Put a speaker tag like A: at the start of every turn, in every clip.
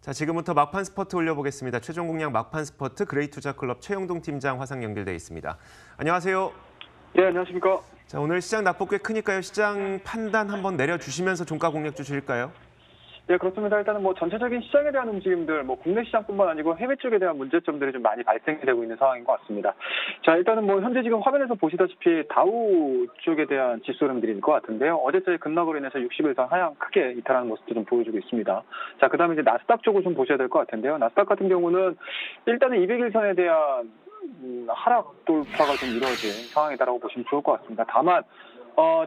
A: 자, 지금부터 막판 스퍼트 올려보겠습니다. 최종 공략 막판 스퍼트 그레이투자클럽 최영동 팀장 화상 연결돼 있습니다. 안녕하세요.
B: 네, 안녕하십니까.
A: 자, 오늘 시장 낙폭 꽤 크니까요. 시장 판단 한번 내려주시면서 종가 공략 주실까요?
B: 네, 그렇습니다. 일단은 전체적인 시장에 대한 움직임들, 국내 시장뿐만 아니고 해외 쪽에 대한 문제점들이 좀 많이 발생이 되고 있는 상황인 것 같습니다. 자, 일단은 현재 지금 화면에서 보시다시피 다우 쪽에 대한 지수 흐름들인 것 같은데요. 어제자의 급락으로 인해서 60일선 하향 크게 이탈하는 모습도 좀 보여주고 있습니다. 자, 그다음에 이제 나스닥 쪽을 좀 보셔야 될 것 같은데요. 나스닥 같은 경우는 일단은 200일선에 대한 하락 돌파가 좀 이루어진 상황이다라고 보시면 좋을 것 같습니다. 다만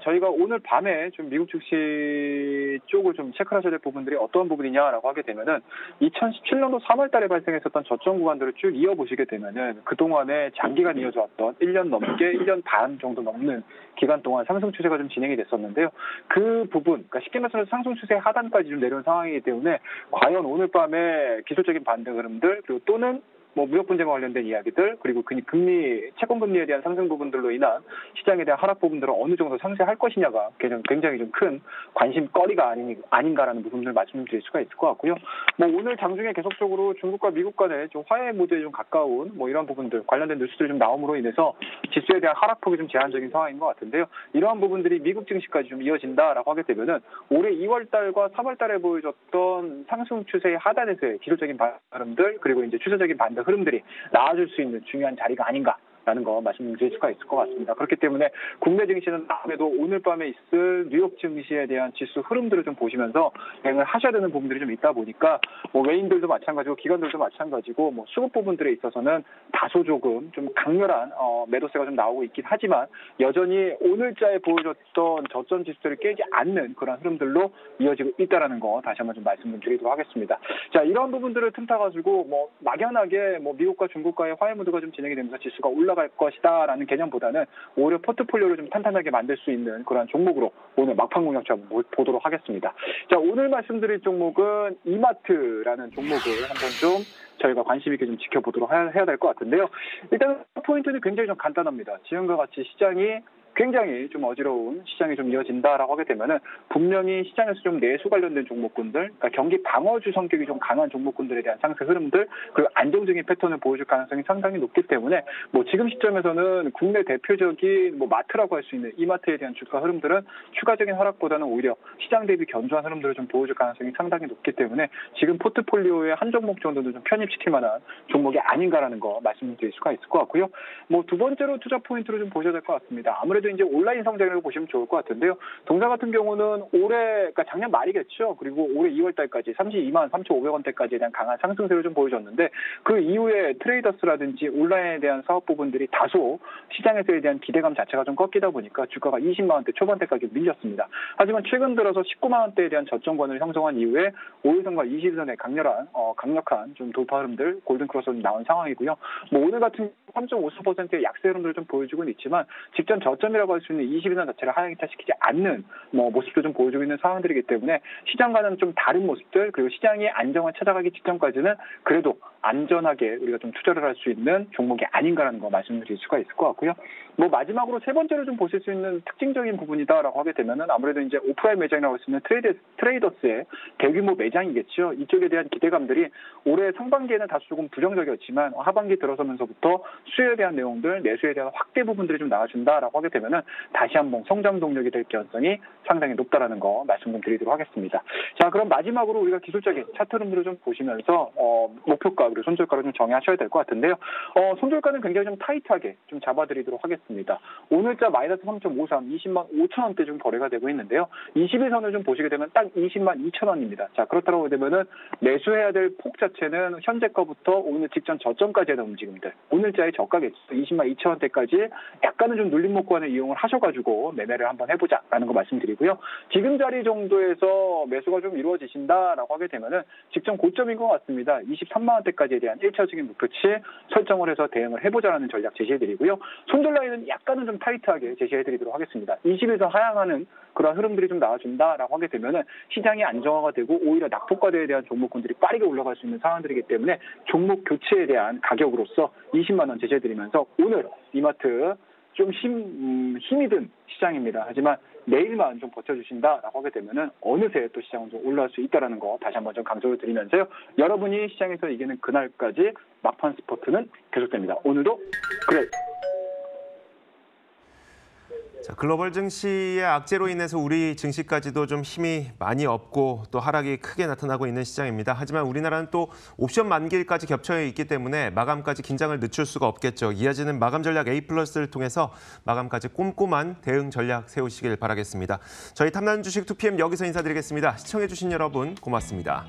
B: 저희가 오늘 밤에 좀 미국 증시 쪽을 좀 체크를 하셔야 될 부분들이 어떤 부분이냐라고 하게 되면은 2017년도 3월 달에 발생했었던 저점 구간들을 쭉 이어보시게 되면은 그동안에 장기간 이어져 왔던 1년 넘게 1년 반 정도 넘는 기간 동안 상승 추세가 좀 진행이 됐었는데요. 그 부분, 그러니까 쉽게 말해서 상승 추세 하단까지 좀 내려온 상황이기 때문에 과연 오늘 밤에 기술적인 반등 흐름들 그리고 또는 무역 분쟁과 관련된 이야기들 그리고 금리 채권 금리에 대한 상승 부분들로 인한 시장에 대한 하락 부분들을 어느 정도 상쇄할 것이냐가 굉장히 좀 큰 관심거리가 아닌가라는 부분을 말씀드릴 수가 있을 것 같고요. 오늘 장중에 계속적으로 중국과 미국 간의 좀 화해 모드에 좀 가까운 이런 부분들 관련된 뉴스들이 좀 나옴으로 인해서 지수에 대한 하락폭이 좀 제한적인 상황인 것 같은데요. 이러한 부분들이 미국 증시까지 좀 이어진다라고 하게 되면은 올해 2월 달과 3월 달에 보여줬던 상승 추세의 하단에서의 기술적인 흐름들 그리고 이제 추세적인 반등 흐름들이 나아질 수 있는 중요한 자리가 아닌가라는 거 말씀드릴 수가 있을 것 같습니다. 그렇기 때문에 국내 증시는 아무래도 오늘 밤에 있을 뉴욕 증시에 대한 지수 흐름들을 좀 보시면서 대응을 하셔야 되는 부분들이 좀 있다 보니까 외인들도 마찬가지고 기관들도 마찬가지고 수급 부분들에 있어서는 다소 조금 좀 강렬한 매도세가 좀 나오고 있긴 하지만 여전히 오늘자에 보여줬던 저점 지수들을 깨지 않는 그런 흐름들로 이어지고 있다라는 거 다시 한번 좀 말씀드리도록 하겠습니다. 자, 이런 부분들을 틈타가지고 막연하게 미국과 중국과의 화해 무드가 좀 진행이 되면서 지수가 올라갈 것이다라는 개념보다는 오히려 포트폴리오를 좀 탄탄하게 만들 수 있는 그런 종목으로 오늘 막판 공략 좀 보도록 하겠습니다. 자, 오늘 말씀드릴 종목은 이마트라는 종목을 한번 좀 저희가 관심 있게 좀 지켜보도록 해야 될 것 같은데요. 일단 포인트는 굉장히 좀 간단합니다. 지금과 같이 시장이 굉장히 좀 어지러운 시장이 좀 이어진다라고 하게 되면은 분명히 시장에서 좀 내수 관련된 종목군들, 그러니까 경기 방어주 성격이 좀 강한 종목군들에 대한 상승 흐름들 그리고 안정적인 패턴을 보여줄 가능성이 상당히 높기 때문에 지금 시점에서는 국내 대표적인 마트라고 할 수 있는 이마트에 대한 주가 흐름들은 추가적인 하락보다는 오히려 시장 대비 견조한 흐름들을 좀 보여줄 가능성이 상당히 높기 때문에 지금 포트폴리오의 한 종목 정도는 좀 편입시킬 만한 종목이 아닌가라는 거 말씀드릴 수가 있을 것 같고요. 두 번째로 투자 포인트로 좀 보셔야 될 것 같습니다. 아무래도 이제 온라인 성장을 보시면 좋을 것 같은데요. 동사 같은 경우는 그러니까 작년 말이겠죠. 그리고 올해 2월 달까지 32만 3,500원대까지에 대한 강한 상승세를 좀 보여줬는데 그 이후에 트레이더스라든지 온라인에 대한 사업 부분들이 다소 시장에서에 대한 기대감 자체가 좀 꺾이다 보니까 주가가 20만 원대 초반대까지 밀렸습니다. 하지만 최근 들어서 19만 원대에 대한 저점권을 형성한 이후에 5일선과 20일선의 강력한 좀 돌파 흐름들 골든크로스로 나온 상황이고요. 오늘 같은 3.54%의 약세 흐름들을 좀 보여주고는 있지만 직전 저점이라고 할 수 있는 20일선 자체를 하향 이탈시키지 않는 모습도 좀 보여주고 있는 상황들이기 때문에 시장과는 좀 다른 모습들 그리고 시장이 안정을 찾아가기 직전까지는 그래도 안전하게 우리가 좀 투자를 할 수 있는 종목이 아닌가라는 거 말씀드릴 수가 있을 것 같고요. 마지막으로 세 번째로 좀 보실 수 있는 특징적인 부분이다라고 하게 되면은 아무래도 이제 오프라인 매장이라고 할 수 있는 트레이더스의 대규모 매장이겠죠. 이쪽에 대한 기대감들이 올해 상반기에는 다소 조금 부정적이었지만 하반기 들어서면서부터 수요에 대한 내용들, 내수에 대한 확대 부분들이 좀 나와준다라고 하게 되면은 다시 한번 성장 동력이 될 가능성이 상당히 높다라는 거 말씀 좀 드리도록 하겠습니다. 자, 그럼 마지막으로 우리가 기술적인 차트 흐름들을 좀 보시면서 목표가 그리고 손절가를 좀 정해하셔야 될 것 같은데요. 손절가는 굉장히 좀 타이트하게 좀 잡아드리도록 하겠습니다. 오늘자 마이너스 3.53, 20만 5천 원대 좀 거래가 되고 있는데요. 21선을 좀 보시게 되면 딱 20만 2천 원입니다. 자, 그렇다고 되면은 매수해야 될 폭 자체는 현재 거부터 오늘 직전 저점까지 하는 움직임들. 오늘자의 저가겠죠. 20만 2천 원대까지 약간은 좀 눌림목 구간을 이용을 하셔가지고 매매를 한번 해보자라는 거 말씀드리고요. 지금 자리 정도에서 매수가 좀 이루어지신다라고 하게 되면은 직전 고점인 것 같습니다. 23만 원대까지에 대한 1차적인 목표치 설정을 해서 대응을 해보자라는 전략 제시해드리고요. 손절 라인은 약간은 좀 타이트하게 제시해드리도록 하겠습니다. 20일선 하향하는 그런 흐름들이 좀 나와준다라고 하게 되면은 시장이 안정화가 되고 오히려 낙폭과대에 대한 종목군들이 빠르게 올라갈 수 있는 상황들이기 때문에 종목 교체에 대한 가격으로서 20만 원 제시해드리면서 오늘 이마트 좀 힘이 든 시장입니다. 하지만 내일만 좀 버텨주신다라고 하게 되면은 어느새 또 시장은 좀 올라갈 수 있다라는 거 다시 한번 좀 강조를 드리면서요. 여러분이 시장에서 이기는 그날까지 막판 스포츠는 계속됩니다. 오늘도 그래.
A: 자, 글로벌 증시의 악재로 인해서 우리 증시까지도 좀 힘이 많이 없고 또 하락이 크게 나타나고 있는 시장입니다. 하지만 우리나라는 또 옵션 만기일까지 겹쳐 있기 때문에 마감까지 긴장을 늦출 수가 없겠죠. 이어지는 마감 전략 A+를 통해서 마감까지 꼼꼼한 대응 전략 세우시길 바라겠습니다. 저희 탐나는 주식 2PM 여기서 인사드리겠습니다. 시청해주신 여러분 고맙습니다.